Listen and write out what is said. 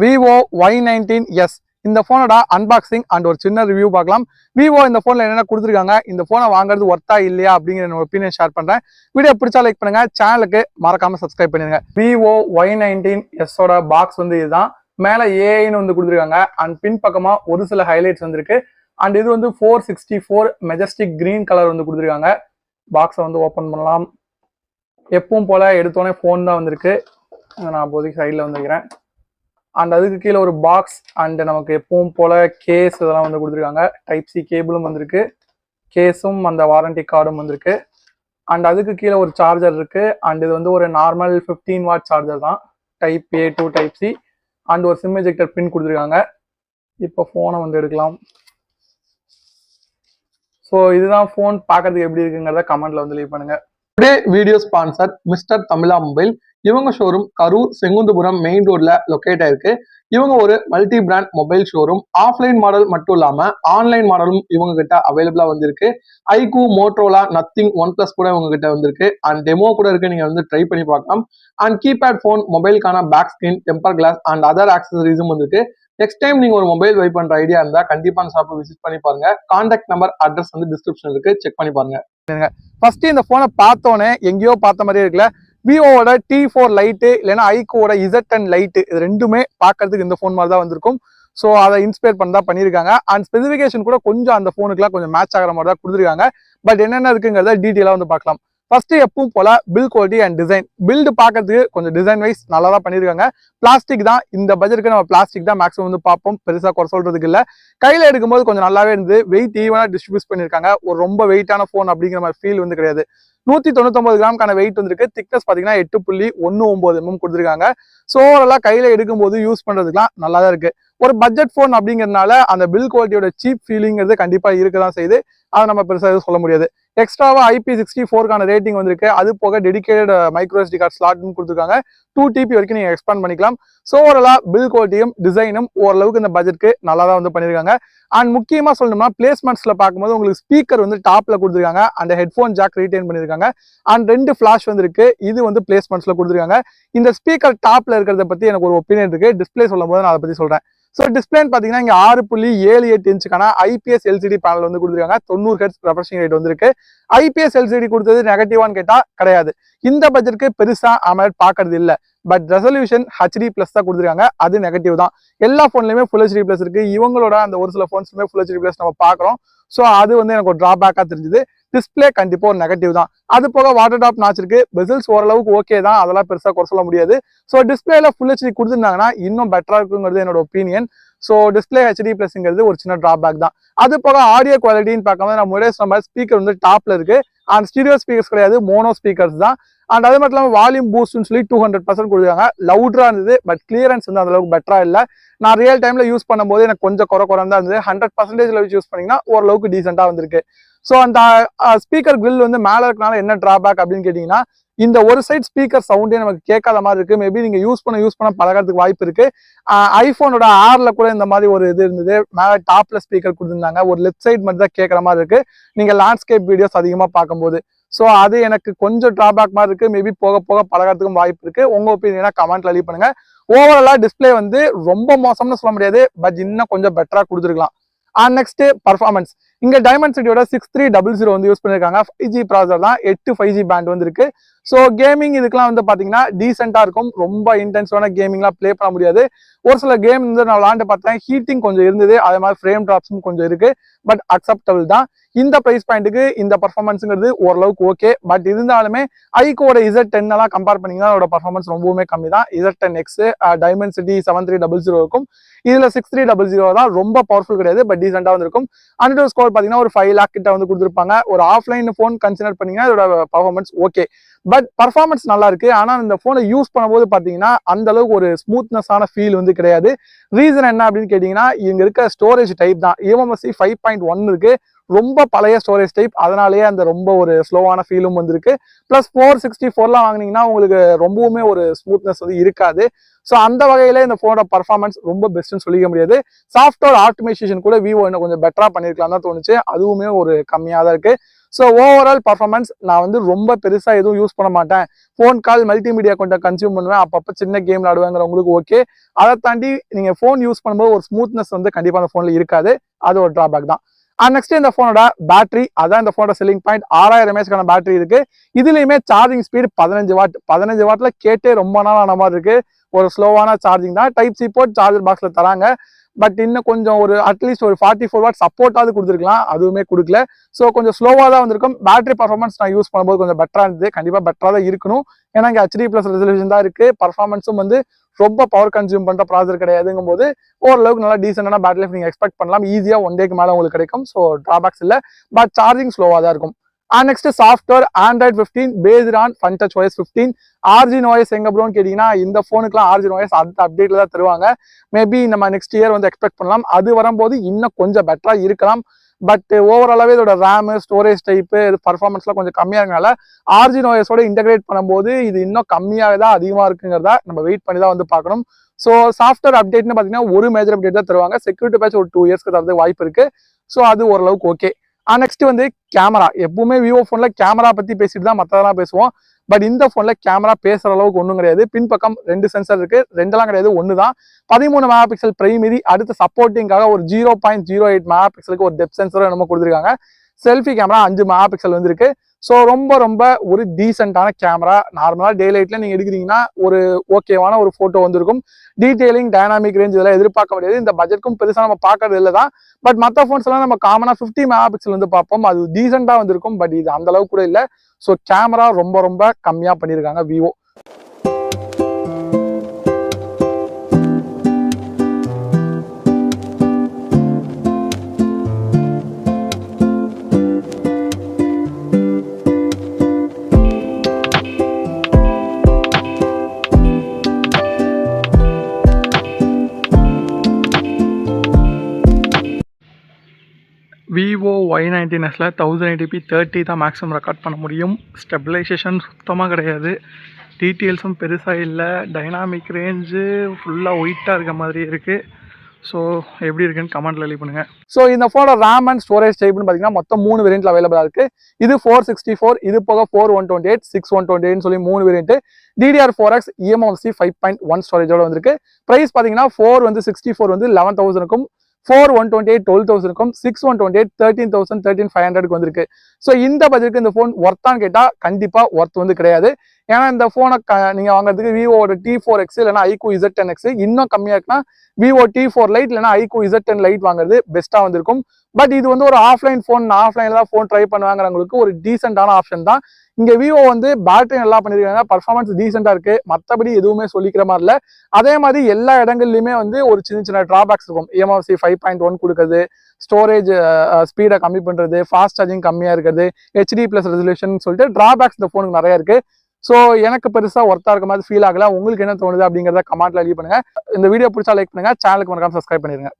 Vivo Y19s இந்த போனோட unboxing and ஒரு சின்ன ரிவ்யூ பார்க்கலாம். விவோ இந்த போன்ல என்னென்ன கொடுத்துருக்காங்க, இந்த போனை வாங்குறது ஒர்த்தா இல்லையா அப்படிங்கிற ஒப்பீனியன் ஷேர் பண்றேன். வீடியோ பிடிச்சா லைக் பண்ணுங்க, சேனலுக்கு மறக்காம சப்ஸ்கிரைப் பண்ணுங்க. Vivo Y19s ஓட பாக்ஸ் வந்து இதுதான். மேல ஏஐன்னு வந்து கொடுத்துருக்காங்க அண்ட் பின் பக்கமா ஒரு சில ஹைலைட்ஸ் வந்திருக்கு. அண்ட் இது வந்து 464 மெஜஸ்டிக் கிரீன் கலர் வந்து கொடுத்துருக்காங்க. பாக்ஸை வந்து ஓப்பன் பண்ணலாம். எப்பவும் போல எடுத்தோடனே ஃபோன் தான் வந்திருக்கு. நான் அப்போதைக்கு சைடில் வந்துக்கிறேன். அண்ட் அதுக்கு கீழே ஒரு பாக்ஸ் அண்ட் நமக்கு எப்பவும் போல கேஸ் இதெல்லாம் வந்து கொடுத்துருக்காங்க. டைப் சி கேபிளும் வந்திருக்கு, கேஸும் அந்த வாரண்டி கார்டும் வந்திருக்கு. அண்ட் அதுக்கு கீழே ஒரு சார்ஜர் இருக்கு. அண்ட் இது வந்து ஒரு நார்மல் 15 வாட் சார்ஜர் தான், type A to type C. And ஒரு சிம் எஜெக்டர் பின் கொடுத்துருக்காங்க. இப்போ ஃபோனை வந்து எடுக்கலாம். ஸோ இதுதான் ஃபோன். பார்க்கறதுக்கு எப்படி இருக்குங்கிறத கமெண்ட்ல வந்து லீவ் பண்ணுங்க. டுடே வீடியோ ஸ்பான்சர் மிஸ்டர் தமிழா மொபைல். இவங்க ஷோரூம் கரூர் செங்குந்தபுரம் மெயின் ரோட்ல லொக்கேட் ஆயிருக்கு. இவங்க ஒரு multi brand mobile showroom. Offline model மட்டும் இல்லாம ஆன்லைன் மாடலும் இவங்க கிட்ட அவைலபிளா வந்திருக்கு. IQOO, Motorola, nothing, one plus கூட இவங்க கிட்ட வந்திருக்கு. அண்ட் டெமோ கூட இருக்கு, நீங்க வந்து ட்ரை பண்ணி பார்க்கலாம். அண்ட் கீபேட் போன், மொபைலுக்கான back screen, temper glass and other ஆக்சசரிஸும் வந்துருக்கு. நெக்ஸ்ட் டைம் நீங்க ஒரு மொபைல் பை பண்ற ஐடியா இருந்தா கண்டிப்பா அந்த ஷாப்பை விசிட் பண்ணி பாருங்க. கான்டாக்ட் நம்பர், அட்ரஸ் வந்து டிஸ்கிரிப்ஷன் இருக்கு, செக் பண்ணி பாருங்க. ஃபர்ஸ்ட் இந்த போனை பார்த்தோன்னே எங்கேயோ பார்த்த மாதிரியே இருக்குல்ல. விவோட T4 லைட்டு இல்லைன்னா ஐக்கூவோட Z10 லைட்டு, இது ரெண்டுமே பார்க்கறதுக்கு இந்த ஃபோன் மாதிரி தான் வந்திருக்கும். ஸோ அதை இன்ஸ்பயர் பண்ணி தான் பண்ணியிருக்காங்க. அண்ட் ஸ்பெசிஃபிகேஷன் கூட கொஞ்சம் அந்த ஃபோனுக்குலாம் கொஞ்சம் மேட்ச் ஆகிற மாதிரி தான் கொடுத்துருக்காங்க. பட் என்னென்ன இருக்குங்கிறத டீட்டெயிலாக வந்து பார்க்கலாம். ஃபர்ஸ்ட் எப்பவும் போல build quality and design. Build பார்க்கறதுக்கு கொஞ்சம் டிசைன் வைஸ் நல்லா தான் பண்ணியிருக்காங்க. பிளாஸ்டிக் தான், இந்த பட்ஜெட்டுக்கு நம்ம பிளாஸ்டிக் தான் மேக்ஸிமம் வந்து பார்ப்போம், பெருசாக குறை சொல்றதுக்கு இல்லை. கையில் எடுக்கும்போது கொஞ்சம் நல்லாவே இருந்து வெயிட் ஈவனாக டிஸ்ட்ரிபியூட் பண்ணியிருக்காங்க. ஒரு ரொம்ப வெயிட்டான ஃபோன் அப்படிங்கிற மாதிரி ஃபீல் வந்து கிடையாது. 199 கிராம்க்கான வெயிட் வந்துருக்கு. திக்னஸ் பார்த்தீங்கன்னா 8.19 mm கொடுத்துருக்காங்க. ஸோ ஓவராலாக கையில் எடுக்கும்போது யூஸ் பண்ணுறதுக்குலாம் நல்லா தான் இருக்கு. ஒரு பட்ஜெட் ஃபோன் அப்படிங்கிறதுனால அந்த பில் குவாலிட்டியோட சீப் ஃபீலிங்கிறது கண்டிப்பாக இருக்க தான் செய்யுது. அதை நம்ம பெருசாக சொல்ல முடியாது. எக்ஸ்ட்ராவா IP64 ரேட்டிங் வந்திருக்கு. அது போக டெடிகேட்டட் மைக்ரோ SD கார்டு ஸ்லாட்டும் கொடுத்துருக்காங்க. 2 TB வரைக்கும் நீங்க எக்ஸ்பேண்ட் பண்ணிக்கலாம். ஸோ ஓவராலா பில் குவாலிட்டியும் டிசைனும் ஓரளவுக்கு இந்த பட்ஜெட்க்கு நல்லா தான் வந்து பண்ணியிருக்காங்க. அண்ட் முக்கியமா சொல்லணும்னா பிளேஸ்மெண்ட்ஸ்ல பார்க்கும்போது உங்களுக்கு ஸ்பீக்கர் வந்து டாப்ல கொடுத்துருக்காங்க. அந்த ஹெட்ஃபோன் ஜாக் ரீடைன் பண்ணியிருக்காங்க. அண்ட் 2 ஃபிளாஷ் வந்துருக்கு. இது வந்து பிளேஸ்மெண்ட்ஸ்ல கொடுத்துருக்காங்க. இந்த ஸ்பீக்கர் டாப்ல இருக்கிறத பத்தி எனக்கு ஒரு ஒப்பீனியன் இருக்கு. டிஸ்பிளே சொல்லும் போது நான் அதை பத்தி சொல்றேன். ஸோ டிஸ்பிளேன்னு பார்த்தீங்கன்னா இங்கே 6.78 இன்ச்சுக்கான IPS LCD பேனல் வந்து கொடுத்துருக்காங்க. 90 Hz ரெஃப்ரெஷிங் ரேட் வந்திருக்கு. IPS LCD கொடுத்தது நெகட்டிவான்னு கேட்டா கிடையாது. இந்த பட்ஜெட்க்கு பெருசா AMOLED பார்க்கறது இல்லை. பட் ரெசல்யூஷன் HD+ தான் கொடுத்துருக்காங்க. அது நெகட்டிவ் தான். எல்லா போன்லயுமே Full HD+ இருக்கு. இவங்களோட அந்த ஒரு சில போன்ஸ்லுமே Full HD+ நம்ம பார்க்குறோம். ஸோ அது வந்து எனக்கு ஒரு டிராபேக்கா தெரிஞ்சுது. டிஸ்பிளே கண்டிப்பா ஒரு நெகட்டிவ் தான். அது போக வாட்டர் டாப் நாச் இருக்கு. பெசல்ஸ் ஓரளவுக்கு ஓகே தான், அதெல்லாம் பெருசா குறை சொல்ல முடியாது. ஸோ டிஸ்பிளேல Full HD கொடுத்துருந்தாங்கன்னா இன்னும் பெட்டரா இருக்குங்கிறது என்னோட ஒப்பீனியன். ஸோ டிஸ்பிளே HD+ங்கிறது ஒரு சின்ன டிராபேக் தான். அது போக ஆடியோ குவாலிட்டின்னு பார்க்கும்போது நம்ம முன்னாடி சொன்ன மாதிரி ஸ்பீக்கர் வந்து டாப்ல இருக்கு. அண்ட் ஸ்டீரியோ ஸ்பீக்கர்ஸ் கிடையாது, மோனோ ஸ்பீக்கர்ஸ் தான். அண்ட் அது மட்டும் இல்லாமல் வால்யூம் பூஸ்ட்னு சொல்லி 200% கொடுத்துருக்காங்க. லவுட்ரா இருந்தது, பட் கிளியரன்ஸ் வந்து அந்த அளவுக்கு பெட்டரா இல்லை. நான் ரியல் டைம்ல யூஸ் பண்ணும்போது எனக்கு கொஞ்சம் குறைதான் இருந்தது. 100% வச்சு யூஸ் பண்ணீங்கன்னா ஓரளவுக்கு டீசெண்டா வந்திருக்கு. ஸோ அந்த ஸ்பீக்கர் கிரில் வந்து மேல இருக்கனால என்ன டிராபேக் அப்படின்னு கேட்டீங்கன்னா, இந்த ஒரு சைட் ஸ்பீக்கர் சவுண்டே நமக்கு கேட்காத மாதிரி இருக்கு. மேபி நீங்க யூஸ் பண்ண பழகிறதுக்கு வாய்ப்பு இருக்கு. ஐபோனோட ஆர்ல கூட இந்த மாதிரி ஒரு இது இருந்தது. மேல டாப்ல ஸ்பீக்கர் கொடுத்துருந்தாங்க. ஒரு லெஃப்ட் சைட் மட்டும் தான் கேட்கற மாதிரி இருக்கு நீங்க லேண்ட்ஸ்கேப் வீடியோஸ் அதிகமா பார்க்கும்போது. ஸோ அது எனக்கு கொஞ்சம் டிராபேக் மாதிரி இருக்கு. மேபி போக போக பழகிறதுக்கும் வாய்ப்பு இருக்கு. உங்க ஒப்பீனியனா கமெண்ட்ல லீவ் பண்ணுங்க. ஓவராலா டிஸ்பிளே வந்து ரொம்ப மோசம்னு சொல்ல முடியாது, பட் இன்னும் கொஞ்சம் பெட்டரா கொடுத்துருக்கலாம். And next performance. இங்க டைமென்சிட்டியோட 6300 வந்து யூஸ் பண்ணிருக்காங்க. 5G ப்ராசர் தான், 8 5G பேண்ட் வந்து இருக்கு. ஸோ கேமிங் இதுக்கெல்லாம் வந்து பாத்தீங்கன்னா டீசெண்டா இருக்கும். ரொம்ப இன்டென்சிவான கேமிங்லாம் பிளே பண்ண முடியாது. ஒரு சில கேம் வந்து நான் விளாண்டு பார்த்தேன், ஹீட்டிங் கொஞ்சம் இருந்தது. அதே மாதிரி ஃப்ரேம் டிராப்ஸும் கொஞ்சம் இருக்கு. பட் அக்செப்டபிள் தான். இந்த பிரைஸ் பாயிண்ட்டுக்கு இந்த பர்ஃபார்மன்ஸுங்கிறது ஓரளவுக்கு ஓகே. பட் இருந்தாலுமே ஐக்கூவோட Z10 எல்லாம் கம்பேர் பண்ணீங்கன்னா அதோட பர்ஃபார்மன்ஸ் ரொம்பவுமே கம்மி தான். Z10X டைமென்சிட்டி 7300 இருக்கும். இதுல 6300 தான், ரொம்ப பவர்ஃபுல் கிடையாது, பட் டீசெண்டா வந்து இருக்கும். அன்டர் ஸ்கோர் பாத்தீங்கன்னா ஒரு 5 lakh கிட்ட வந்து கொடுத்துருப்பாங்க. ஒரு ஆஃப்லைன் போன் கன்சிடர் பண்ணீங்கன்னா இதோட பர்ஃபார்மன்ஸ் ஓகே. பட் பர்ஃபார்மன்ஸ் நல்லா இருக்கு. ஆனா இந்த போனை யூஸ் பண்ணும்போது பாத்தீங்கன்னா அந்த அளவுக்கு ஒரு ஸ்மூத்னஸான ஃபீல் வந்து கிடையாது. ரீசன் என்ன அப்படின்னு கேட்டீங்கன்னா, இங்க இருக்க ஸ்டோரேஜ் டைப் தான். eMMC 5.1 இருக்கு. ரொம்ப பழைய ஸ்டோரேஜ் டைப், அதனாலேயே அந்த ரொம்ப ஒரு ஸ்லோவான ஃபீலும் வந்திருக்கு. பிளஸ் 464 வாங்கினீங்கன்னா உங்களுக்கு ரொம்பவுமே ஒரு ஸ்மூத்னஸ் வந்து இருக்காது. ஸோ அந்த வகையில இந்த போனோட பர்ஃபார்மன்ஸ் ரொம்ப பெஸ்ட்னு சொல்லிக்க முடியாது. சாஃப்ட்வேர் ஆப்டிமைசேஷன் கூட விவோ இன்னும் கொஞ்சம் பெட்டரா பண்ணிருக்கலாம் தான் தோணுச்சு. அதுவுமே ஒரு கம்மியாக தான் இருக்கு. ஸோ ஓவரால் பர்ஃபார்மன்ஸ் நான் வந்து ரொம்ப பெருசாக எதுவும் யூஸ் பண்ண மாட்டேன், ஃபோன் கால் மல்டிமீடியா கொஞ்சம் கன்சியூம் பண்ணுவேன், அப்பப்போ சின்ன கேம் விளாடுவேங்கிறவங்களுக்கு ஓகே. அதை தாண்டி நீங்கள் ஃபோன் யூஸ் பண்ணும்போது ஒரு ஸ்மூத்னஸ் வந்து கண்டிப்பாக அந்த ஃபோனில் இருக்காது, அது ஒரு ட்ராபேக் தான். நெக்ஸ்ட் இந்த ஃபோனோட பேட்டரி, அதான் இந்த ஃபோனோட செல்லிங் பாயிண்ட். 6000 mAh பேட்டரி இருக்கு. இதுலயுமே சார்ஜிங் ஸ்பீடு 15 வாட்ல கேட்டே ரொம்ப நாள் ஆன மாதிரி இருக்கு. ஒரு ஸ்லோவான சார்ஜிங் தான். டைப் சி போர்ட் சார்ஜர் பாக்ஸ்ல தராங்க. பட் இன்னும் கொஞ்சம் ஒரு அட்லீஸ்ட் ஒரு 44 வாட் சப்போர்ட்டாவது கொடுத்துருக்கலாம், அதுவுமே கொடுக்கல. ஸோ கொஞ்சம் ஸ்லோவாக தான் வந்திருக்கும். பேட்டரி பர்ஃபார்மன்ஸ் நான் யூஸ் பண்ணும்போது கொஞ்சம் பெட்டரா இருந்தது, கண்டிப்பா பெட்டரா தான் இருக்கணும். ஏன்னா இங்கே HD+ ரெசல்யூஷன் தான் இருக்கு. பர்ஃபார்மன்ஸும் வந்து ரொம்ப பவர் கன்சியூம் பண்ற ப்ராசர் கிடையாதுங்கும் போது ஓரளவுக்கு நல்லா டீசென்டான பேட்டரி லைஃப் நீங்க எக்ஸ்பெக்ட் பண்ணலாம். ஈஸியா 1 டேக்கு மேல உங்களுக்கு கிடைக்கும். ஸோ டிராபேக்ஸ் இல்லை, பட் சார்ஜிங் ஸ்லோவா தான் இருக்கும். Next software Android 15 based on FunTouchOS 15. Origin OS எங்க ப்ரோன்னு கேட்டீங்கன்னா இந்த ஃபோனுக்குலாம் Origin OS அடுத்த அப்டேட்ல தான் தருவாங்க. மேபி நம்ம நெக்ஸ்ட் இயர் வந்து எக்ஸ்பெக்ட் பண்ணலாம். அது வரும்போது இன்னும் கொஞ்சம் பெட்டரா இருக்கலாம். பட் ஓவராலாவே இதோட ரேம், ஸ்டோரேஜ் டைப்பு, பர்ஃபார்மன்ஸ்லாம் கொஞ்சம் கம்மியா இருக்கனால Origin OS ஓட இன்டெகிரேட் பண்ணும்போது இது இன்னும் கம்மியாக தான் அதிகமா இருக்குங்கிறத நம்ம வெயிட் பண்ணி தான் வந்து பார்க்கணும். ஸோ சாஃப்ட்வேர் அப்டேட்னு பார்த்தீங்கன்னா ஒரு மேஜர் அப்டேட் தான் தருவாங்க. செக்யூரிட்டி பேட்ச் ஒரு 2 இயர்ஸ்க்கு தரது வாய்ப்பு இருக்கு. ஸோ அது ஓரளவுக்கு ஓகே. நெக்ஸ்ட் வந்து கேமரா. எப்பவுமே விவோ ஃபோன்ல கேமரா பத்தி பேசிட்டு தான் மற்றதெல்லாம் பேசுவோம். பட் இந்த ஃபோன்ல கேமரா பேசுற அளவுக்கு ஒன்றும் கிடையாது. பின்பக்கம் 2 சென்சர் இருக்கு, 2 கிடையாது, 1 தான். 13 மெகா பிக்சல் பிரைமரி, அடுத்த சப்போர்ட்டிங்காக ஒரு 0.08 மெகா பிக்சலுக்கு ஒரு டெப்த் சென்சரும் நம்ம கொடுத்துருக்காங்க. செல்ஃபி கேமரா 5 மெகா பிக்சல் வந்துருக்கு. ஸோ ரொம்ப ஒரு டீசென்டான கேமரா. நார்மலா டே லைட்ல நீங்க எடுக்கிறீங்கன்னா ஒரு ஓகேவான ஒரு போட்டோ வந்திருக்கும். டீடைலிங், டைனாமிக் ரேஞ்ச் இதெல்லாம் எதிர்பார்க்க முடியாது. இந்த பட்ஜெட்க்கும் பெருசா நம்ம பார்க்கறது இல்லை தான். பட் மற்ற ஃபோன்ஸ் எல்லாம் நம்ம காமனா 50 மெகா பிக்சல் வந்து பார்ப்போம், அது டீசெண்டா வந்திருக்கும். பட் இது அந்த அளவுக்கு கூட இல்லை. ஸோ கேமரா ரொம்ப கம்மியா பண்ணியிருக்காங்க விவோ. விவோ Y19Sல 1080p 30 தான் மேக்ஸிமம் ரெக்கார்ட் பண்ண முடியும். ஸ்டெபிலைசேஷன் சுத்தமாக கிடையாது, டீட்டெயில்ஸும் பெருசாக இல்லை, டைனாமிக் ரேஞ்சு ஃபுல்லாக ஒயிட்டாக இருக்க மாதிரி இருக்குது. ஸோ எப்படி இருக்குன்னு கமெண்ட்ல லீவ் பண்ணுங்க. ஸோ இந்த ஃபோனோட ரேம் அண்ட் ஸ்டோரேஜ் டைப்னு பார்த்தீங்கன்னா மொத்தம் 3 வேரியன்ட்ல அவைலபிளாக இருக்குது. இது 464, இது போக 4128, 6128 சொல்லி 3 வேரியன்ட். DDR4X eMMC 5.1 ஸ்டோரேஜோட வந்திருக்கு. ப்ரைஸ் பார்த்தீங்கன்னா 4 வந்து 64 வந்து 11,000க்கும், 4128 12,000க்கும், 6128 13,000 13,500க்கு வந்திருக்கு. ஸோ இந்த பட்ஜெட்டுக்கு இந்த ஃபோன் ஒர்த்தான்னு கேட்டால் கண்டிப்பாக ஒர்த் வந்து கிடையாது. ஏன்னா இந்த ஃபோனை நீங்கள் வாங்குறதுக்கு விவோட T4X இல்லைனா iQOO Z10X, இன்னும் கம்மியாக இருக்குன்னா விவோ T4 லைட் இல்லைனா iQOO Z10 லைட் வாங்குறது பெஸ்ட்டாக வந்திருக்கும். பட் இது வந்து ஒரு ஆஃப்லைன் ஃபோன், நான் ஆஃப்லைனில் தான் ஃபோன் ட்ரை பண்ணுவாங்கிறவங்களுக்கு ஒரு டீசெண்டான ஆப்ஷன் தான். இங்கே விவோ வந்து பேட்டரி நல்லா பண்ணியிருக்காங்க, பர்ஃபார்மன்ஸ் டீசெண்டாக இருக்குது, மற்றபடி எதுவுமே சொல்லிக்கிற மாதிரி இல்லை. அதே மாதிரி எல்லா இடங்கள்லையுமே வந்து ஒரு சின்ன ட்ராபேக்ஸ் இருக்கும். eMMC 5.1 கொடுக்குறது, ஸ்டோரேஜ் ஸ்பீடை கம்மி பண்ணுறது, ஃபாஸ்ட் சார்ஜிங் கம்மியாக இருக்கிறது, HD+ ரெசல்யூஷன் சொல்லிட்டு ட்ராபேக்ஸ் இந்த ஃபோனுக்கு நிறைய இருக்குது. ஸோ எனக்கு பெருசாக ஒர்த்தாக இருக்க மாதிரி ஃபீல் ஆகல. உங்களுக்கு என்ன தோணுது அப்படிங்கிறத கமெண்ட்ல லீவ் பண்ணுங்க. இந்த வீடியோ பிடிச்சா லைக் பண்ணுங்க, சேனலுக்கு மறக்காம சப்ஸ்கிரைப் பண்ணிருங்க.